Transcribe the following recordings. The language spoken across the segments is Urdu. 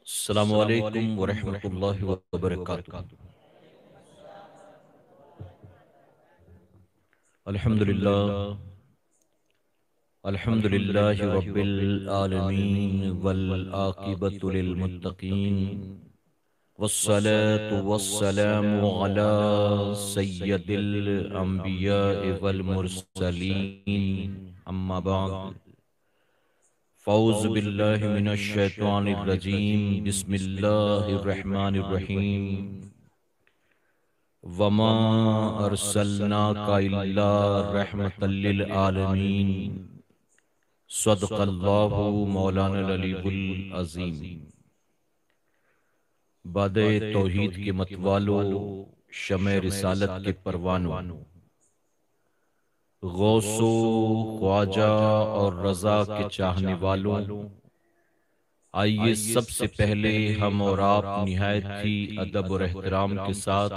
السلام علیکم ورحمۃ اللہ وبرکاتہ۔ الحمدللہ الحمدللہ رب العالمین والعاقبۃ للمتقین والصلاة والسلام علی سید الانبیاء والمرسلین اما بعد فاعوذ باللہ من الشیطان الرجیم بسم اللہ الرحمن الرحیم وما ارسلناک الا رحمۃ للعالمین صدق اللہ مولانا العلی العظیم۔ باد توحید کے متوالو، شمع رسالت کے پروانوں، غوث و خواجہ اور رضا کے چاہنے والوں، آئیے سب سے پہلے ہم اور آپ نہایت ہی ادب اور احترام کے ساتھ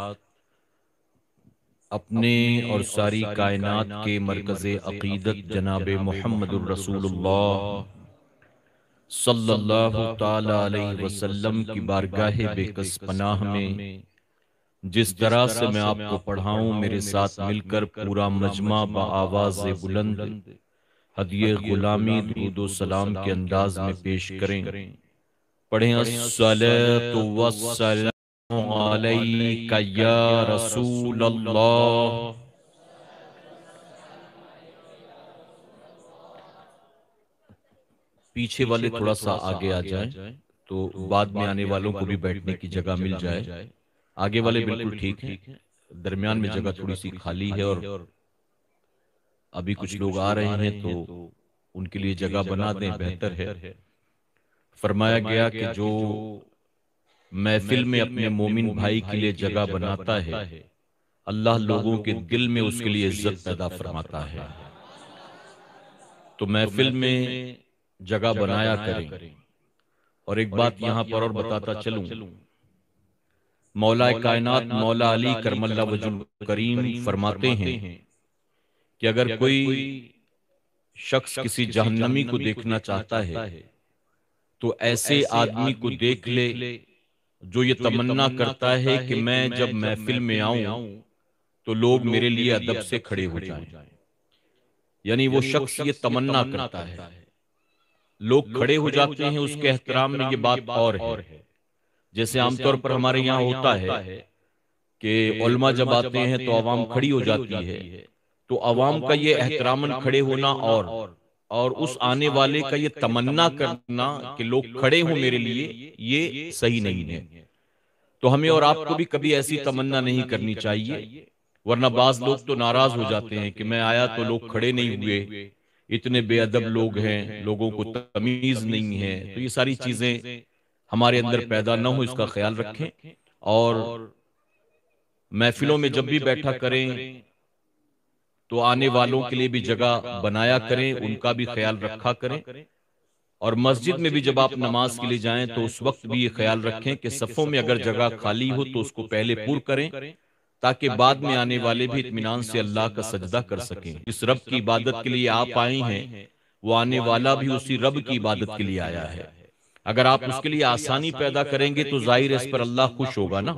اپنے اور ساری کائنات کے مرکز عقیدت جناب محمد الرسول اللہ صلی اللہ تعالی علیہ وسلم کی بارگاہ بے کس پناہ میں جس طرح سے میں آپ کو پڑھاؤں، میرے ساتھ مل کر پورا مجمع بآواز بلند ہدیہ غلامی درود و سلام کے انداز میں پیش کریں۔ پڑھیں الصلاۃ والسلام علیک یا رسول اللہ۔ پیچھے والے تھوڑا سا آگے آ جائیں تو بعد میں آنے والوں کو بھی بیٹھنے کی جگہ مل جائے۔ آگے والے بالکل ٹھیک ہیں، درمیان میں جگہ تھوڑی سی خالی ہے اور ابھی کچھ لوگ آ رہے ہیں تو ان کے لیے جگہ بنا دیں، بہتر ہے۔ فرمایا گیا کہ جو محفل میں اپنے مومن بھائی کے لیے جگہ بناتا ہے، اللہ لوگوں کے دل میں اس کے لیے عزت پیدا فرماتا ہے۔ تو محفل میں جگہ بنایا کریں۔ اور ایک بات یہاں پر اور بتاتا چلوں، مولا کائنات مولا علی کرم اللہ وجہ الکریم فرماتے ہیں کہ اگر کوئی شخص کسی جہنمی کو دیکھنا چاہتا ہے تو ایسے آدمی کو دیکھ لے جو یہ تمنا کرتا ہے کہ میں جب محفل میں آؤں تو لوگ میرے لیے ادب سے کھڑے ہو جائیں۔ یعنی وہ شخص یہ تمنا کرتا ہے، لوگ کھڑے ہو جاتے ہیں اس کے احترام میں، یہ بات اور ہے۔ جیسے عام طور پر ہمارے یہاں ہوتا ہے کہ علماء جب آتے ہیں تو عوام کھڑی ہو جاتی ہے، تو عوام کا یہ احتراماً کھڑے ہونا اور اس آنے والے کا یہ تمنا کرنا کہ لوگ کھڑے ہوں میرے لیے، یہ صحیح نہیں ہے۔ تو ہمیں اور آپ کو بھی کبھی ایسی تمنا نہیں کرنی چاہیے، ورنہ بعض لوگ تو ناراض ہو جاتے ہیں کہ میں آیا تو لوگ کھڑے نہیں ہوئے، اتنے بے ادب لوگ ہیں، لوگوں کو تمیز نہیں ہے۔ تو یہ ساری چیزیں ہمارے اندر پیدا نہ ہو، اس کا خیال رکھیں۔ اور محفلوں میں جب بھی بیٹھا کریں تو آنے والوں کے لیے بھی جگہ بنایا کریں، ان کا بھی خیال رکھا کریں۔ اور مسجد میں بھی جب آپ نماز کے لیے جائیں تو اس وقت بھی یہ خیال رکھیں کہ صفوں میں اگر جگہ خالی ہو تو اس کو پہلے پور کریں، تاکہ بعد میں آنے والے بھی اطمینان سے اللہ کا سجدہ کر سکیں۔ جس رب کی عبادت کے لیے آپ آئے ہیں، وہ آنے والا بھی اسی رب کی عبادت کے لیے آیا ہے۔ اگر آپ اس کے لیے آسانی پیدا کریں گے تو ظاہر ہے اس پر اللہ خوش ہوگا نا،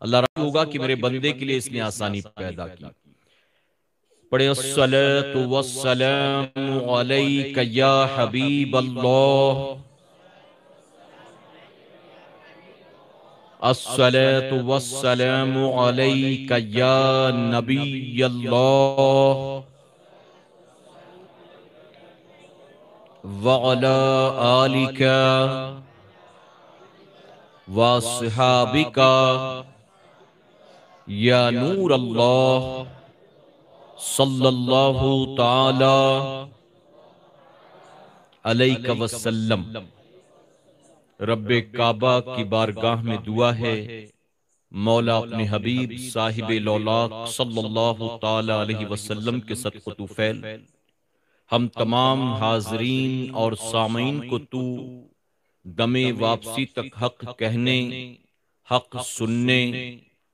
اللہ راضی ہوگا کہ میرے بندے کے لیے اس نے آسانی پیدا کی۔ پڑھیں الصلاۃ والسلام علیک یا حبیب اللہ، الصلاۃ والسلام علیک یا نبی اللہ، وعلی آلک واصحابک یا نور اللہ، صلی اللہ تعالی علیہ وسلم۔ رب کعبہ کی بارگاہ میں دعا ہے، مولا اپنے حبیب صاحب لولاق صلی اللہ تعالی علیہ وسلم کے صدقہ طفیل ہم تمام حاضرین اور سامعین کو تو دم واپسی تک حق کہنے، حق سننے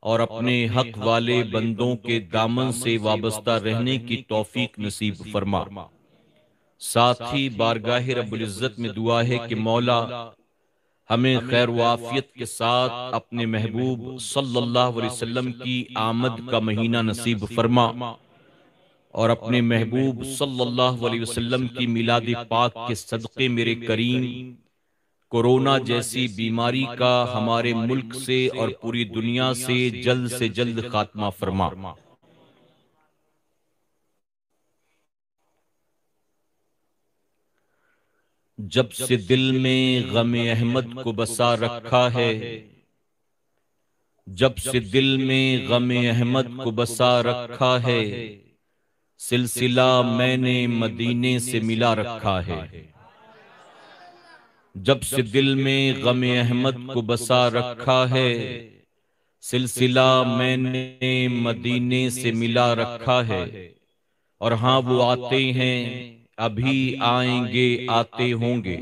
اور اپنے حق والے بندوں کے دامن سے وابستہ رہنے کی توفیق نصیب فرما۔ ساتھ ہی بارگاہ رب العزت میں دعا ہے کہ مولا ہمیں خیر و عافیت کے ساتھ اپنے محبوب صلی اللہ علیہ وسلم کی آمد کا مہینہ نصیب فرما، اور اپنے محبوب صلی اللہ علیہ وسلم کی میلاد پاک کے صدقے میرے کریم کورونا جیسی بیماری کا ہمارے ملک سے اور پوری دنیا سے جلد خاتمہ فرما۔ جب سے دل میں غم احمد کو بسا رکھا ہے، جب سے دل میں غم احمد کو بسا رکھا ہے، سلسلہ میں نے مدینے سے ملا رکھا ہے۔ جب سے دل میں غم احمد کو بسا رکھا ہے، سلسلہ میں نے مدینے سے ملا رکھا ہے، اور ہاں وہ آتے ہیں ابھی آئیں گے آتے ہوں گے،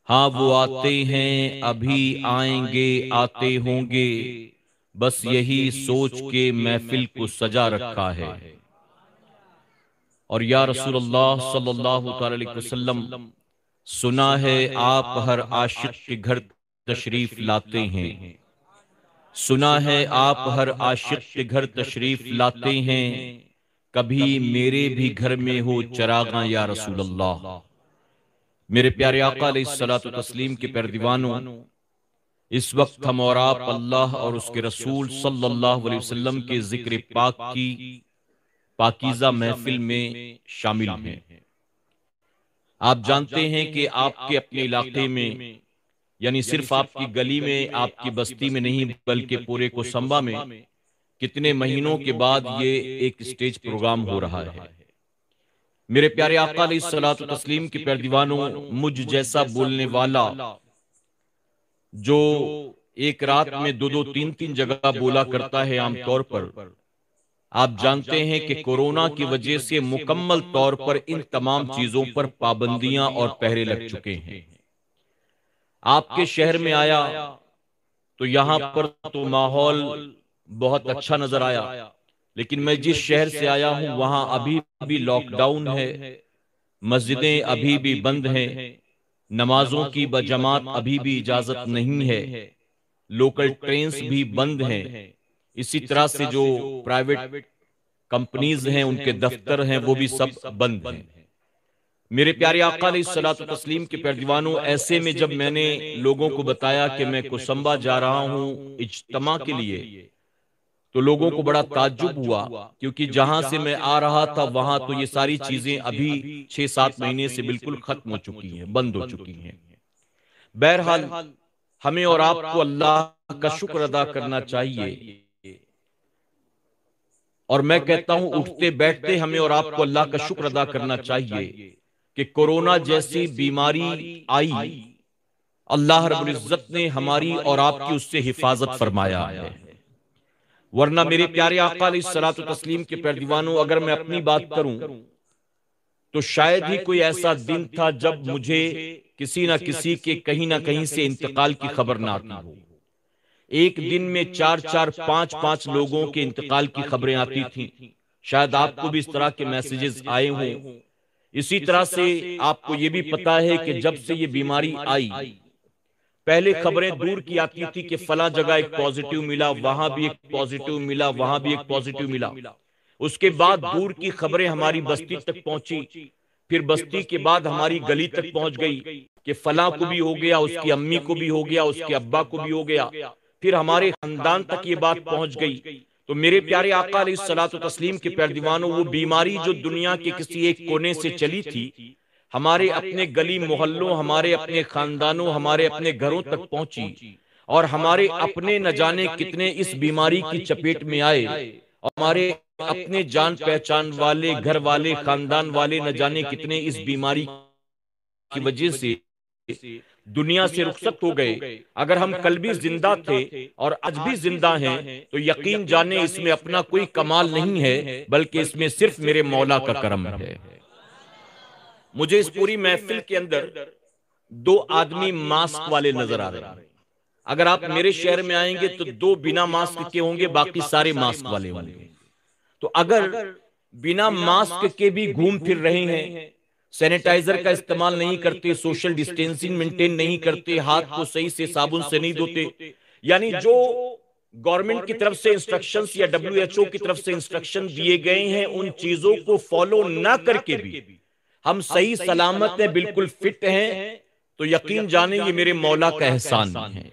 ہاں وہ آتے ہیں ابھی آئیں گے آتے ہوں گے، بس یہی سوچ کے محفل کو سجا رکھا ہے۔ اور یا رسول اللہ صلی اللہ علیہ وسلم، سنا ہے آپ ہر عاشق کے گھر تشریف لاتے ہیں، سنا ہے آپ ہر عاشق کے گھر تشریف لاتے ہیں، کبھی میرے بھی گھر میں ہو چراغاں یا رسول اللہ۔ میرے پیارے آقا علیہ الصلوۃ والتسلیم کے پیردیوانوں، اس وقت ہم اور آپ اللہ اور اس کے رسول صلی اللہ علیہ وسلم کے ذکر پاک کی پاکیزہ محفل میں شامل ہیں۔ آپ جانتے ہیں کہ آپ کے اپنے علاقے میں، یعنی صرف آپ کی گلی میں، آپ کی بستی میں نہیں بلکہ پورے کوسمبا میں کتنے مہینوں کے بعد یہ ایک اسٹیج پروگرام ہو رہا ہے۔ میرے پیارے آقا علیہ الصلوۃ والتسلیم کے پیردیوانوں، مجھ جیسا بولنے والا جو ایک رات میں دو تین جگہ بولا کرتا ہے عام طور پر، آپ جانتے ہیں کہ کورونا کی وجہ سے مکمل طور پر ان تمام چیزوں پر پابندیاں اور پہرے لگ چکے ہیں۔ آپ کے شہر میں آیا تو یہاں پر تو ماحول بہت اچھا نظر آیا، لیکن میں جس شہر سے آیا ہوں وہاں ابھی بھی لاک ڈاؤن ہے، مسجدیں ابھی بھی بند ہیں، نمازوں کی بجماعت ابھی بھی اجازت نہیں ہے، لوکل ٹرینز بھی بند ہیں، اسی طرح سے جو پرائیویٹ کمپنیز ہیں ان کے دفتر ہیں وہ بھی سب بند ہیں۔ میرے پیارے آقا علیہ الصلوۃ والتسلیم کے پیردیوانوں، ایسے میں جب میں نے لوگوں کو بتایا کہ میں کوسمبا جا رہا ہوں اجتماع کے لیے، تو لوگوں کو بڑا تعجب ہوا، کیونکہ جہاں سے میں آ رہا تھا وہاں تو یہ ساری چیزیں ابھی 6-7 مہینے سے بالکل ختم ہو چکی ہیں، بند ہو چکی ہیں۔ بہرحال ہمیں اور آپ کو اللہ کا شکر ادا کرنا چاہیے، اور میں کہتا ہوں اٹھتے بیٹھتے ہمیں اور آپ کو اللہ کا شکر ادا کرنا چاہیے کہ کورونا جیسی بیماری آئی، اللہ رب العزت نے ہماری اور آپ کی اس سے حفاظت فرمایا ہے۔ ورنہ میرے پیارے آقا علیہ الصلوۃ والتسلیم کے پیردیوانوں، اگر میں اپنی بات کروں تو شاید ہی کوئی ایسا دن تھا جب مجھے کسی نہ کسی کے کہیں نہ کہیں سے انتقال کی خبر نہ آتی ہو۔ ایک دن میں 4-4 5-5 لوگوں کے انتقال کی خبریں آتی تھیں۔ شاید آپ کو بھی اس طرح کے میسیجز آئے ہوں۔ اسی طرح سے آپ کو یہ بھی پتا ہے کہ جب سے یہ بیماری آئی، پہلے خبریں دور کی آتی تھی کہ فلاں جگہ ایک پازیٹیو ملا، وہاں بھی ایک پازیٹیو ملا، وہاں بھی ایک پازیٹیو ملا۔ اس کے بعد دور کی خبریں ہماری بستی تک پہنچی، پھر بستی کے بعد ہماری گلی تک پہنچ گئی کہ فلاں کو بھی ہو گیا، اس کی امی کو بھی ہو گیا، اس کے ابا کو بھی ہو گیا، پھر ہمارے خاندان تک یہ بات پہنچ گئی۔ تو میرے پیارے آقا علیہ الصلوۃ والتسلیم کے پیردیوانوں، وہ بیماری جو دنیا کے کسی ایک کونے سے چلی تھی، ہمارے اپنے گلی محلوں، ہمارے اپنے خاندانوں، ہمارے اپنے گھروں تک پہنچی، اور ہمارے اپنے نہ جانے کتنے اس بیماری کی چپیٹ میں آئے، اور ہمارے اپنے جان پہچان والے، گھر والے، خاندان والے نہ جانے کتنے اس بیماری کی وجہ سے دنیا سے رخصت ہو گئے۔ اگر ہم کل بھی زندہ تھے اور آج بھی زندہ ہیں تو یقین جانیں اس میں اپنا کوئی کمال نہیں ہے، بلکہ اس میں صرف میرے مولا کا کرم ہے۔ مجھے اس پوری محفل کے اندر 2 آدمی ماسک والے نظر آ رہے ہیں۔ اگر آپ میرے شہر میں آئیں گے تو 2 بنا ماسک کے ہوں گے، باقی سارے ماسک والے ہوں گے۔ تو اگر بنا ماسک کے بھی گھوم پھر رہے ہیں، سینیٹائزر کا استعمال نہیں کرتے، سوشل ڈسٹینسنگ مینٹین نہیں کرتے، ہاتھ کو صحیح سے صابن سے نہیں دھوتے. یعنی جو گورنمنٹ کی طرف سے انسٹرکشنز یا WHO کی طرف سے انسٹرکشن دیے گئے ہیں، ان چیزوں کو فالو نہ کر کے بھی ہم صحیح سلامت ہیں، بالکل فٹ ہیں، تو یقین جانیں یہ میرے مولا کا احسان ہے.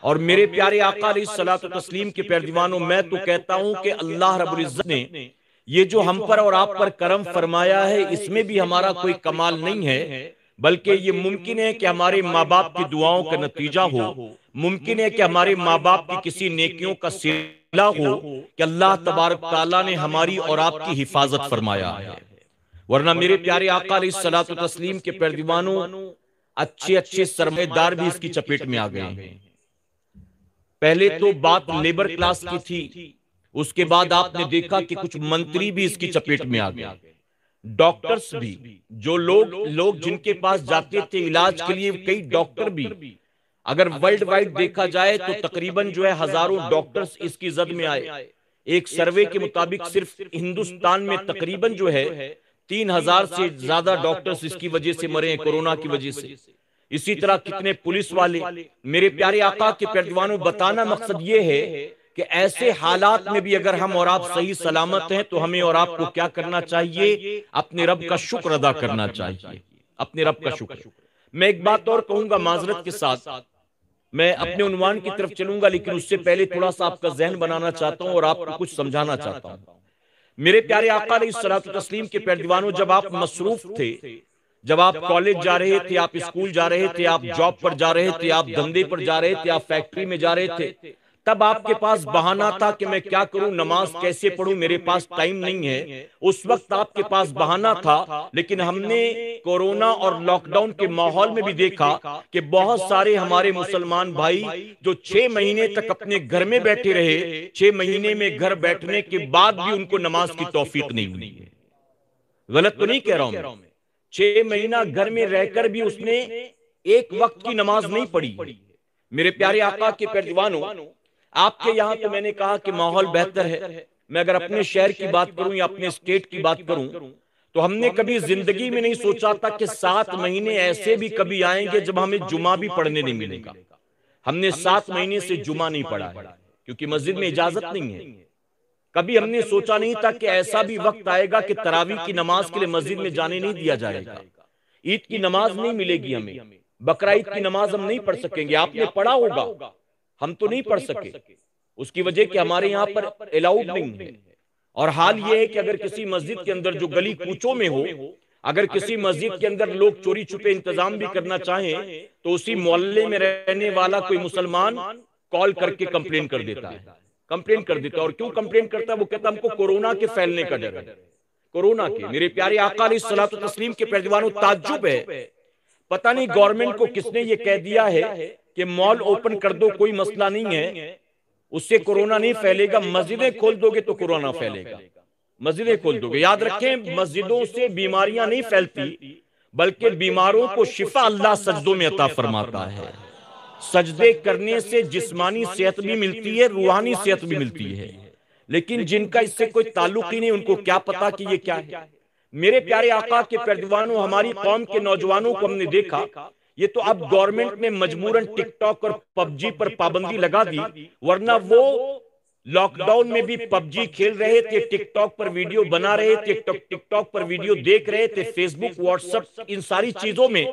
اور میرے پیارے آقا علیہ الصلوۃ والتسلیم کے پیروانوں، میں تو کہتا ہوں کہ اللہ رب العزت نے یہ جو ہم پر اور آپ پر کرم فرمایا ہے، اس میں بھی ہمارا کوئی کمال نہیں ہے، بلکہ یہ ممکن ہے کہ ہمارے ماں باپ کی دعاؤں کا نتیجہ ہو، ممکن ہے کہ ہمارے ماں باپ کی کسی نیکیوں کا صلہ ہو کہ اللہ تبارک تعالیٰ نے ہماری اور آپ کی حفاظت فرمایا ہے. ورنہ میرے پیارے آقا علیہ الصلوۃ والتسلیم کے پیروانوں، اچھے اچھے سرمایہ دار بھی اس کی چپیٹ میں آ گئے ہیں. پہلے تو بات لیبر کلاس کی تھی، اس کے بعد آپ نے دیکھا کہ کچھ منتری بھی اس کی چپیٹ میں آ گئے، ڈاکٹرز بھی، جو لوگ جن کے پاس جاتے تھے علاج کے لیے، کئی ڈاکٹر بھی، اگر ورلڈ وائڈ دیکھا جائے تو تقریباً جو ہے ہزاروں ڈاکٹرز اس کی زد میں آئے. ایک سروے کے مطابق صرف ہندوستان میں تقریباً جو ہے 3000 سے زیادہ ڈاکٹرز اس کی وجہ سے مرے ہیں، کورونا کی وجہ سے. اسی طرح کتنے پولیس والے. میرے پیارے آقا کے پیروانوں، بتانا مقصد یہ ہے کہ ایسے حالات میں بھی اگر ہم اور آپ صحیح سلامت ہیں تو ہمیں اور آپ کو کیا کرنا چاہیے؟ اپنے رب کا شکر ادا کرنا چاہیے، اپنے رب کا شکر. میں ایک بات اور کہوں گا معذرت کے ساتھ، میں اپنے عنوان کی طرف چلوں گا، لیکن اس سے پہلے تھوڑا سا آپ کا ذہن بنانا چاہتا ہوں اور آپ کو کچھ سمجھانا چاہتا ہوں. میرے پیارے آقا علیہ الصلوۃ والتسلیم کے پیروانوں، جب آپ مصروف تھے، جب آپ کالج جا رہے تھے، آپ اسکول جا رہے تھے، آپ جاب پر جا رہے تھے، آپ دھندے پر جا رہے تھے، آپ فیکٹری میں جا رہے تھے، تب آپ کے پاس بہانہ تھا کہ میں کیا کروں، نماز کیسے پڑھوں، میرے پاس ٹائم نہیں ہے. اس وقت آپ کے پاس بہانہ تھا. لیکن ہم نے کورونا اور لاک ڈاؤن کے ماحول میں بھی دیکھا کہ بہت سارے ہمارے مسلمان بھائی جو 6 مہینے تک اپنے گھر میں بیٹھے رہے، 6 مہینے میں گھر بیٹھنے کے بعد بھی ان کو نماز کی توفیق نہیں ہوئی ہے. غلط تو نہیں کہہ رہا ہوں میں؟ 6 مہینہ گھر میں رہ کر بھی اس نے ایک وقت کی نماز نہیں پڑھی. میرے پیارے آقا کے پیروانوں، آپ کے یہاں تو میں نے کہا کہ ماحول بہتر ہے. میں اگر اپنے شہر کی بات کروں یا اپنے اسٹیٹ کی بات کروں تو ہم نے کبھی زندگی میں نہیں سوچا تھا کہ 7 مہینے ایسے بھی کبھی آئیں گے جب ہمیں جمعہ بھی پڑھنے نہیں ملے گا. ہم نے 7 مہینے سے جمعہ نہیں پڑھا ہے کیونکہ مسجد میں اجازت نہیں ہے. کبھی ہم نے سوچا نہیں تھا کہ ایسا بھی وقت آئے گا کہ تراویح کی نماز کے لیے مسجد میں جانے نہیں دیا جائے گا. عید کی نماز نہیں ملے گی ہمیں، بقرعید کی نماز ہم نہیں پڑھ سکیں گے. آپ نے پڑھا ہوگا، ہم تو نہیں پڑھ سکے. اس کی وجہ کہ ہمارے یہاں پر الاؤڈ نہیں ہے. اور حال یہ ہے کہ اگر کسی مسجد کے اندر جو گلی کوچوں میں ہو، اگر کسی مسجد کے اندر لوگ چوری چھپے انتظام بھی کرنا چاہیں تو اسی محلے میں رہنے والا کوئی مسلمان کال کر کے کمپلین کر دیتا ہے. اور کیوں کمپلین کرتا ہے؟ وہ کہتا ہے ہم کو کورونا کے پھیلنے کا ڈر ہے، کورونا کے. میرے پیارے آقا علیہ الصلوۃ والتسلیم کے پیروانوں، تعجب ہے، پتہ نہیں گورنمنٹ کو کس نے یہ کہہ دیا ہے کہ مال اوپن کر دو، کوئی مسئلہ نہیں ہے، اس سے کورونا نہیں پھیلے گا. مسجدیں کھول دو گے تو کورونا پھیلے گا. مسجدیں کھول دو گے. یاد رکھیں، مسجدوں سے بیماریاں نہیں پھیلتی، بلکہ بیماروں کو شفا اللہ سجدوں میں عطا فرماتا ہے. سجدے کرنے سے جسمانی صحت بھی ملتی ہے، روحانی صحت بھی ملتی ہے. لیکن جن کا اس سے کوئی تعلق ہی نہیں، ان کو کیا پتا کہ یہ کیا ہے. میرے پیارے آقا کے پیروانوں، ہماری قوم کے نوجوانوں کو ہم نے دیکھا، یہ تو اب گورنمنٹ نے مجبوراً ٹک ٹاک اور پب جی پر پابندی لگا دی، ورنہ وہ لاک ڈاؤن میں بھی پب جی کھیل رہے تھے، ٹک ٹاک پر ویڈیو بنا رہے تھے، ٹک ٹاک پر ویڈیو دیکھ رہے تھے، فیس بک، واٹس ایپ، ان ساری چیزوں میں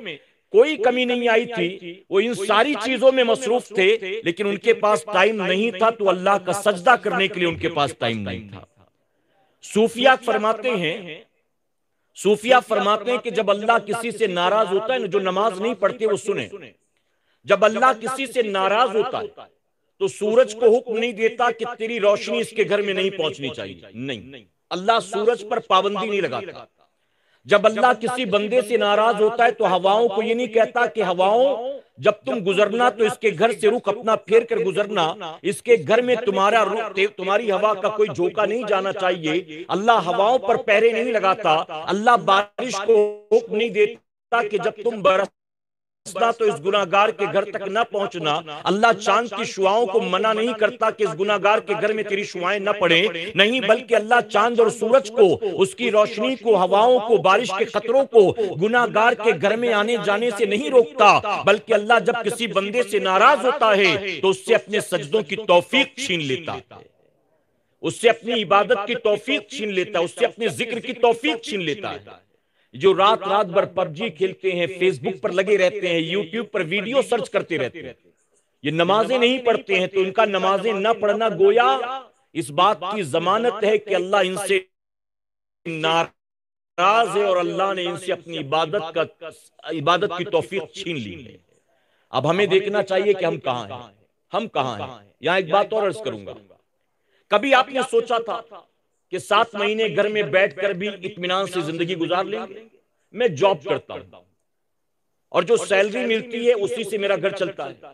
کوئی کمی نہیں آئی تھی. وہ ان ساری چیزوں میں مصروف تھے، لیکن ان کے پاس ٹائم نہیں تھا تو اللہ کا سجدہ کرنے کے لیے ان کے پاس ٹائم نہیں تھا. صوفیہ فرماتے ہیں کہ جب اللہ کسی سے ناراض ہوتا ہے، جو نماز نہیں پڑھتے وہ سنیں، جب اللہ کسی سے ناراض ہوتا ہے تو سورج کو حکم نہیں دیتا کہ تیری روشنی اس کے گھر میں نہیں پہنچنی چاہیے. نہیں، اللہ سورج پر پابندی نہیں لگاتا. جب اللہ کسی بندے سے ناراض ہوتا ہے تو ہواؤں کو یہ نہیں کہتا کہ ہواؤں جب تم گزرنا تو اس کے گھر سے رخ اپنا پھیر کر گزرنا، اس کے گھر میں تمہاری ہوا کا کوئی جھونکا نہیں جانا چاہیے. اللہ ہواؤں پر پہرے نہیں لگاتا. اللہ بارش کو حکم نہیں دیتا کہ جب تم برس برسنا تو اس گناہگار کے گھر تک نہ پہنچنا۔ اللہ چاند کی شعاؤں کو منع نہیں کرتا کہ اس گناہگار کے گھر میں تیری شعائیں نہ پڑیں، نہیں، بلکہ اللہ چاند اور سورج کو، اس کی روشنی کو، ہواؤں کو، بارش کے قطروں کو گناہگار کے گھر میں آنے جانے سے نہیں روکتا، بلکہ اللہ جب کسی بندے سے ناراض ہوتا ہے تو اس سے اپنے سجدوں کی توفیق چھین لیتا ہے، اس سے اپنی عبادت کی توفیق چھین لیتا ہے، اس سے اپنے ذکر کی توفیق چھین لیتا ہے۔ جو رات رات بھر پب جی کھیلتے ہیں، فیس بک پر لگے رہتے ہیں، یوٹیوب پر ویڈیو سرچ کرتے رہتے ہیں، یہ نمازیں نہیں پڑھتے ہیں، تو ان کا نمازیں نہ پڑھنا گویا اس بات کی ضمانت ہے کہ اللہ ان سے ناراض ہے اور اللہ نے ان سے اپنی عبادت کی توفیق چھین لی ہے۔ اب ہمیں دیکھنا چاہیے کہ ہم کہاں ہیں، ہم کہاں ہیں۔ یہاں ایک بات اور عرض کروں گا، کبھی آپ نے سوچا تھا کہ 7 مہینے گھر میں بیٹھ کر بھی اطمینان سے زندگی گزار لیں گے؟ میں جاب کرتا ہوں اور جو سیلری ملتی ہے اسی سے میرا گھر چلتا ہے،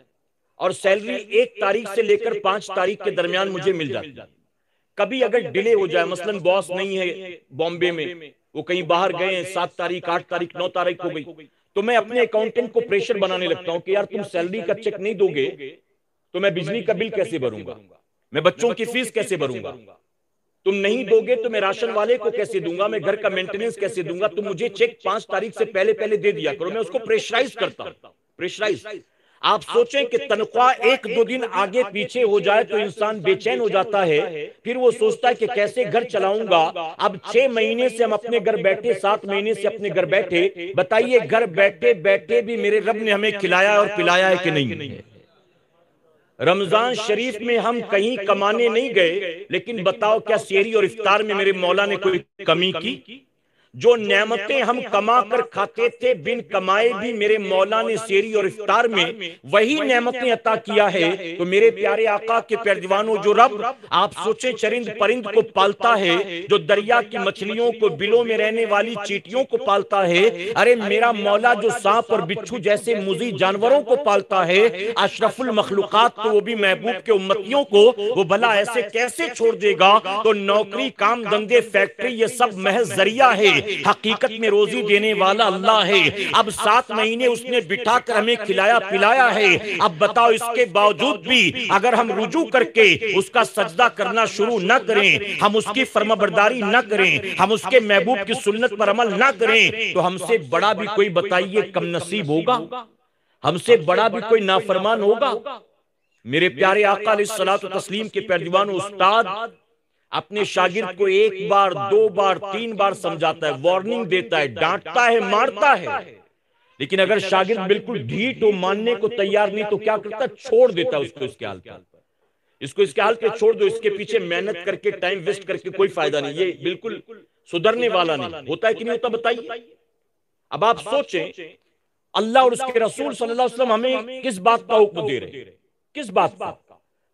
اور سیلری 1 تاریخ سے لے کر 5 تاریخ کے درمیان مجھے مل جاتی ہے۔ کبھی اگر ڈیلے ہو جائے، مثلا باس نہیں ہے بامبے میں، وہ کہیں باہر گئے ہیں، 7 تاریخ 8 تاریخ 9 تاریخ ہو گئی، تو میں اپنے اکاؤنٹنٹ کو پریشر بنانے لگتا ہوں کہ یار تم سیلری کا چیک نہیں دو گے تو میں بجلی کا بل کیسے بھروں گا، میں بچوں کی فیس کیسے بھروں گا، تم نہیں دو گے تو میں راشن والے کو کیسے دوں گا، میں گھر کا مینٹیننس کیسے دوں گا، تم مجھے چیک 5 تاریخ سے پہلے دے دیا کرو۔ میں اس کو پریشرائز کرتا ہوں، پریشرائز۔ آپ سوچیں کہ تنخواہ 1-2 دن آگے پیچھے ہو جائے تو انسان بے چین ہو جاتا ہے، پھر وہ سوچتا ہے کہ کیسے گھر چلاؤں گا۔ اب 6 مہینے سے ہم اپنے گھر بیٹھے، 7 مہینے سے اپنے گھر بیٹھے، بتائیے گھر بیٹھے بیٹھے بھی میرے رب نے ہمیں کھلایا اور پلایا ہے کہ نہیں ہے؟ رمضان شریف میں ہم کہیں کمانے نہیں گئے، لیکن بتاؤ کیا سحری اور افطار میں میرے مولا نے کوئی کمی کی؟ جو نعمتیں ہم کما کر کھاتے تھے بن کمائے بھی میرے مولا نے سحری اور افطار میں وہی نعمتیں عطا کیا ہے۔ تو میرے پیارے آقا کے پیروانوں، جو رب آپ سوچیں چرند پرند کو پالتا ہے، جو دریا کی مچھلیوں کو، بلوں میں رہنے والی چیٹیوں کو پالتا ہے، ارے میرا مولا جو سانپ اور بچھو جیسے مزی جانوروں کو پالتا ہے، اشرف المخلوقات تو وہ بھی محبوب کے امتیوں کو وہ بھلا ایسے کیسے چھوڑ دے گا؟ تو نوکری، کام دھندے، فیکٹری، یہ سب محض ذریعہ ہے، حقیقت میں روزی دینے والا اللہ ہے۔ اب 7 مہینے اس نے بٹھا کر ہمیں کھلایا پلایا ہے۔ اب بتاؤ اس کے باوجود بھی اگر ہم رجوع کر کے اس کا سجدہ کرنا شروع نہ کریں، ہم اس کی فرمانبرداری نہ کریں، ہم اس کے محبوب کی سنت پر عمل نہ کریں، تو ہم سے بڑا بھی کوئی بتائیے کم نصیب ہوگا؟ ہم سے بڑا بھی کوئی نافرمان ہوگا؟ میرے پیارے آقا علیہ الصلوۃ والتسلیم کے پیروان استاد اپنے شاگرد کو 1 بار 2 بار 3 بار سمجھاتا ہے، وارننگ دیتا ہے، ڈانٹتا ہے، مارتا ہے، لیکن اگر شاگرد بالکل ڈھیٹ ہو، ماننے کو تیار نہیں، تو کیا کرتا ہے؟ چھوڑ دیتا ہے اس کو اس کے حال پر۔ اس کو اس کے حال پہ چھوڑ دو، اس کے پیچھے محنت کر کے ٹائم ویسٹ کر کے کوئی فائدہ نہیں، یہ بالکل سدھرنے والا نہیں ہوتا ہے کہ نہیں ہوتا؟ بتائیے۔ اب آپ سوچیں اللہ اور اس کے رسول صلی اللہ علیہ وسلم ہمیں کس بات کا حکم دے رہے ہیں، کس بات کا؟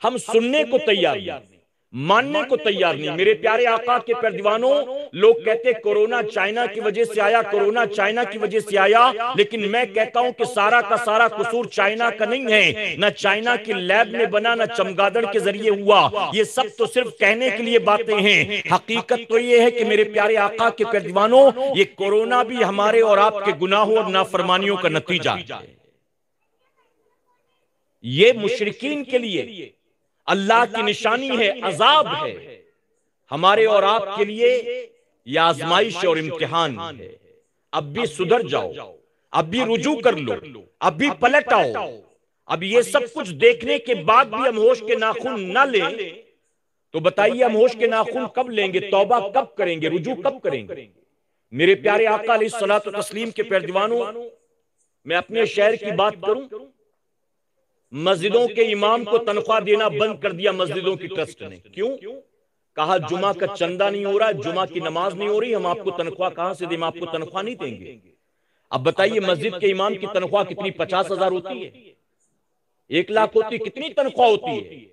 ہم سننے کو تیار نہیں، ماننے کو تیار نہیں۔ میرے پیارے آقا کے پیروانوں، لوگ کہتے کورونا چائنا کی وجہ سے آیا، کورونا چائنا کی وجہ سے آیا، لیکن میں کہتا ہوں کہ سارا کا سارا قصور چائنا کا نہیں ہے، نہ چائنا کی لیب میں بنا، نہ چمگادڑ کے ذریعے ہوا، یہ سب تو صرف کہنے کے لیے باتیں ہیں۔ حقیقت تو یہ ہے کہ میرے پیارے آقا کے پیروانوں، یہ کورونا بھی ہمارے اور آپ کے گناہوں اور نافرمانیوں کا نتیجہ ہے۔ یہ مشرکین کے لیے اللہ کی نشانی ہے، عذاب ہے، ہمارے اور آپ کے لیے یہ آزمائش اور امتحان ہے۔ اب بھی سدھر جاؤ، اب بھی رجوع کر لو، اب بھی پلٹ آؤ۔ اب یہ سب کچھ دیکھنے کے بعد بھی ہم ہوش کے ناخن نہ لیں تو بتائیے ہم ہوش کے ناخن کب لیں گے؟ توبہ کب کریں گے؟ رجوع کب کریں گے؟ میرے پیارے آقا علیہ الصلوۃ والتسلیم کے پیروانوں، میں اپنے شہر کی بات کروں، مسجدوں کے امام کو تنخواہ دینا بند کر دیا مسجدوں کی ٹرسٹ نے۔ کیوں؟ کہا جمعہ کا چندہ نہیں ہو رہا، جمعہ کی نماز نہیں ہو رہی، ہم آپ کو تنخواہ کہاں سے دیں؟ ہم آپ کو تنخواہ نہیں دیں گے۔ اب بتائیے مسجد کے امام کی تنخواہ کتنی؟ 50,000 ہوتی ہے، 1 لاکھ ہوتی ہے، کتنی تنخواہ ہوتی ہے؟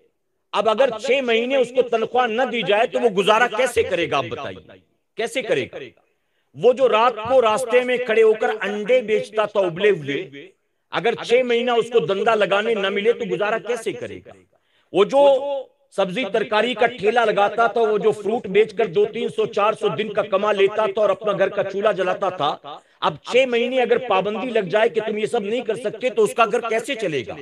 اب اگر 6 مہینے اس کو تنخواہ نہ دی جائے تو وہ گزارا کیسے کرے گا؟ آپ بتائیے کیسے کرے گا؟ وہ جو رات کو راستے میں کھڑے ہو کر انڈے بیچتا تھا ابلے ہوئے، اگر 6 مہینہ اس کو دندہ لگانے نہ ملے تو گزارا کیسے کرے گا؟ وہ جو سبزی ترکاری کا ٹھیلا لگاتا تھا، وہ جو فروٹ بیچ کر 200-300-400 دن کا کما لیتا تھا اور اپنا گھر کا چولہا جلاتا تھا، اب 6 مہینے اگر پابندی لگ جائے کہ تم یہ سب نہیں کر سکتے تو اس کا گھر کیسے چلے گا؟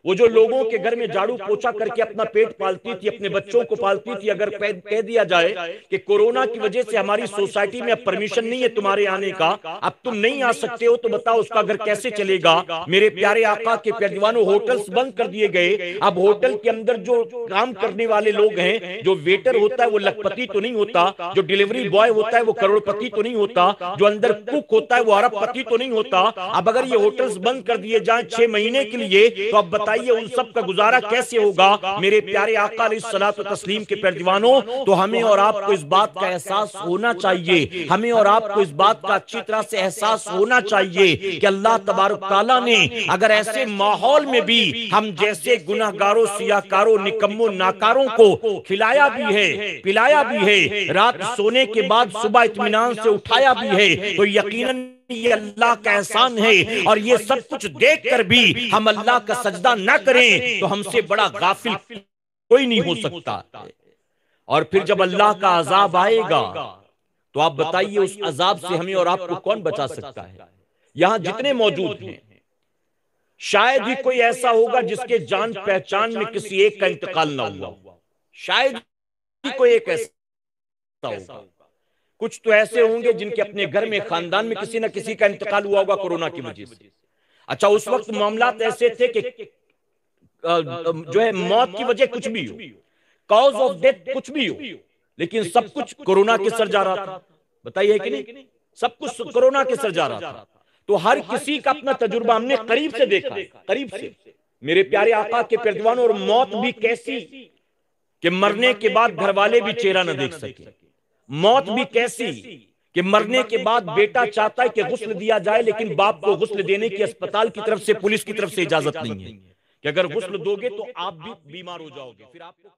وہ جو لوگوں کے گھر میں جھاڑو پوچھا کر کے اپنا پیٹ پالتی تھی، اپنے بچوں کو پالتی تھی، اگر کہہ دیا جائے کہ کورونا کی وجہ سے ہماری سوسائٹی میں اب پرمیشن نہیں ہے تمہارے آنے کا، اب تم نہیں آ سکتے ہو، تو بتاؤ اس کا گھر کیسے چلے گا؟ میرے پیارے آقا کے پیروانوں، ہوٹلز بند کر دیے گئے۔ اب ہوٹل کے اندر جو کام کرنے والے لوگ ہیں، جو ویٹر ہوتا ہے وہ لکھپتی تو نہیں ہوتا، جو ڈیلیوری بوائے ہوتا ہے وہ کروڑ پتی تو نہیں ہوتا، جو اندر کوک ہوتا ہے وہ ارب پتی تو نہیں ہوتا۔ اب اگر یہ ہوٹلز بند کر دیے جائیں 6 مہینے کے لیے، تو اب بتائیے ان سب کا گزارا کیسے ہوگا؟ میرے پیارے آقا علیہ الصلوۃ والتسلیم کے پیروانوں، تو ہمیں اور آپ کو اس بات کا احساس ہونا چاہیے، ہمیں اور آپ کو اس بات کا اچھی طرح سے احساس ہونا چاہیے کہ اللہ تبارک تعالیٰ نے اگر ایسے ماحول میں بھی ہم جیسے گناہگاروں، سیاہکاروں، نکموں، ناکاروں کو کھلایا بھی ہے، پلایا بھی ہے، رات سونے کے بعد صبح اطمینان سے اٹھایا بھی ہے، تو یقیناً یہ اللہ کا احسان ہے۔ اور یہ سب کچھ دیکھ کر بھی ہم اللہ کا سجدہ نہ کریں تو ہم سے بڑا غافل کوئی نہیں ہو سکتا۔ اور پھر جب اللہ کا عذاب آئے گا تو آپ بتائیے اس عذاب سے ہمیں اور آپ کو کون بچا سکتا ہے؟ یہاں جتنے موجود ہیں شاید ہی کوئی ایسا ہوگا جس کے جان پہچان میں کسی ایک کا انتقال نہ ہوا، شاید ہی کوئی ایک ایسا ہوگا۔ کچھ تو ایسے ہوں گے جن کے اپنے گھر میں، خاندان میں کسی نہ کسی کا انتقال ہوا ہوگا کورونا کی وجہ سے۔ اچھا، اس وقت معاملات ایسے تھے کہ جو ہے موت کی وجہ کچھ بھی ہو، کاز آف ڈیتھ کچھ بھی ہو، لیکن سب کچھ کورونا کے سر جا رہا تھا۔ بتائیے کہ نہیں؟ سب کچھ کورونا کے سر جا رہا تھا۔ تو ہر کسی کا اپنا تجربہ ہم نے قریب سے دیکھا، قریب سے۔ میرے پیارے آقا کے پیروانوں، اور موت بھی کیسی کہ مرنے کے بعد گھر والے بھی چہرہ نہ دیکھ سکے، موت بھی کیسی کہ مرنے کے بعد بیٹا چاہتا ہے کہ غسل دیا جائے، لیکن باپ کو غسل دینے کی اسپتال کی طرف سے، پولیس کی طرف سے اجازت نہیں ہے کہ اگر غسل دو گے تو آپ بھی بیمار ہو جاؤ گے، پھر آپ کو